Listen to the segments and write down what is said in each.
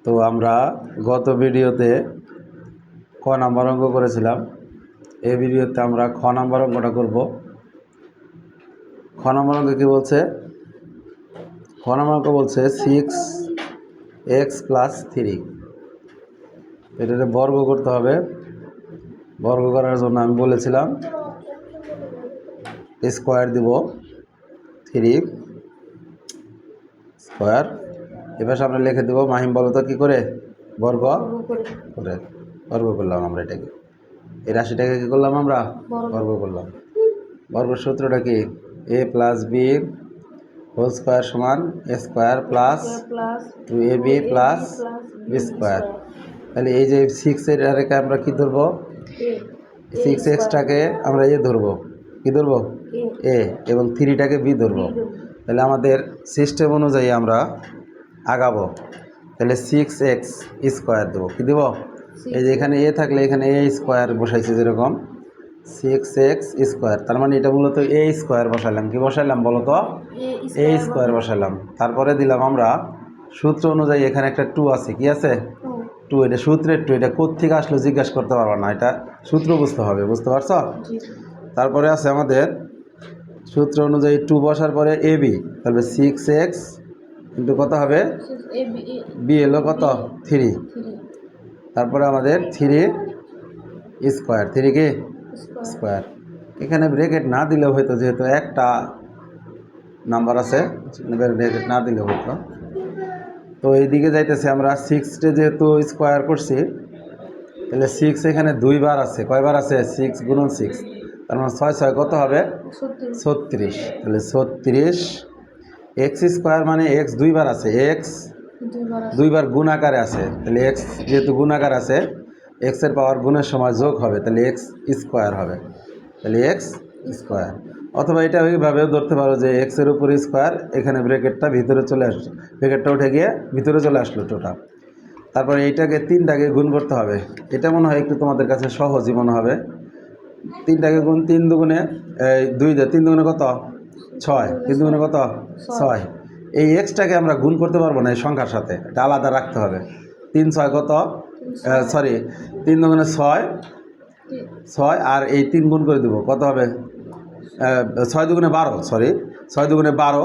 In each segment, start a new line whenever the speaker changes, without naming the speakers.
তো আমরা গত ভিডিওতে ক নাম্বার অঙ্ক করেছিলাম। এই ভিডিওতে আমরা খ নাম্বার অঙ্কটা করব। খ নাম্বার অঙ্ক কী বলছে? খ নাম্বার অঙ্ক বলছে 6x + 3। এটাতে বর্গ করতে হবে। বর্গ করার জন্য আমি বলেছিলাম স্কোয়ার দিব, 3 স্কোয়ার। এবার সামনে লিখে দেবো। মাহিম বলো তো কী করে? বর্গ করে বর্গ করলাম আমরা এটাকে। এই রাশিটাকে কী করলাম? আমরা বর্গ করলাম। বর্গের সূত্রটা কি? a + b হোল স্কোয়ার সমান a square plus 2ab plus b square. তাহলে এই যে 6 রেখে আমরা কী ধরবো? 6xটাকে আমরা ধরবো, কী ধরবো? a, এবং 3টাকে b ধরবো। তাহলে আমাদের সিস্টেম অনুযায়ী আমরা আগাবো। তাহলে 6x স্কোয়ার দেবো। কী দেবো? এই যে এখানে a থাকলে এখানে a স্কোয়ার বসাইছে, যেরকম 6x স্কোয়ার। তার মানে এটা মূলত a স্কোয়ার বসালাম। কি বসালাম বলো তো? a স্কোয়ার বসালাম। তারপরে দিলাম আমরা সূত্র অনুযায়ী এখানে একটা 2 আছে। কি আছে? 2। এটা সূত্রের 2। এটা কোত্থেকে আসলো জিজ্ঞাসা করতে পারবা না, এটা সূত্র বুঝতে হবে। বুঝতে পারছো? তারপরে আছে আমাদের সূত্র অনুযায়ী 2 বসার পরে ab, তাহলে 6x কিন্তু কত হবে? b এলো কত? 3। তারপরে আমাদের 3 স্কোয়ার। 3 কি স্কোয়ার। এখানে ব্রেকেট না দিলেও হয়তো, যেহেতু একটা নাম্বার আছে, ব্রেকেট না দিলেও হতো। তো এইদিকে যাইতেছে আমরা 6টে যেহেতু স্কোয়ার করছি, তাহলে 6 এখানে 2 বার আছে। কয়বার আছে? 6 গুণন 6, তার মানে 6 6 কত হবে? 36। তাহলে 36 x স্কোয়ার মানে x 2 বার আছে, x 2 বার গুণ আকারে আছে। তাহলে x যেহেতু গুণ আকার আছে, x এর পাওয়ার গুণের সময় যোগ হবে, তাহলে x স্কোয়ার হবে। তাহলে x স্কোয়ার। অথবা এটা ওইভাবেও ধরতে পারো যে x এর উপর স্কোয়ার, এখানে ব্র্যাকেটটা ভিতরে চলে আসলো, ব্র্যাকেটটা উঠে গিয়ে ভিতরে চলে আসলো টোটাল। তারপরে এইটাকে 3টাকে গুণ করতে হবে। এটা মনে হয় একটু তোমাদের কাছে সহজই মনে হবে। 3টাকে গুণ, 3 দুগুণে 2, 3 দুগুণে কত? 6। 3 দুগুণে কত? 6। এই এক্সটাকে আমরা গুণ করতে পারবো না এই সংখ্যার সাথে, এটা আলাদা রাখতে হবে। 3 6 কত? 3 দুগুণে 6, 6 আর এই 3 গুণ করে দেবো, কত হবে? 6 দুগুণে 12, 6 দুগুণে 12,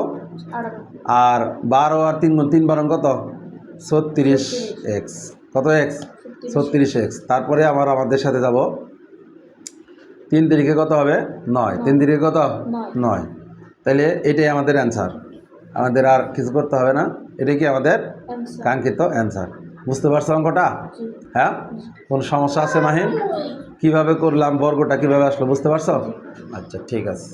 আর 12 আর 3 গুণ, 3 12 কত? 36x। কত x? 36x। তারপরে আমাদের সাথে যাব 3 তারিখে কত হবে? 9। 3 তারিখে কত? 9। তাহলে এটাই আমাদের অ্যান্সার। আমাদের আর কিছু করতে হবে না। এটাই কি আমাদের কাঙ্ক্ষিত অ্যান্সার। বুঝতে পারছো অঙ্কটা? হ্যাঁ? কোন সমস্যা আছে মাহিম? কিভাবে করলাম, বর্গটা কিভাবে আসলো বুঝতে পারছো? আচ্ছা, ঠিক আছে।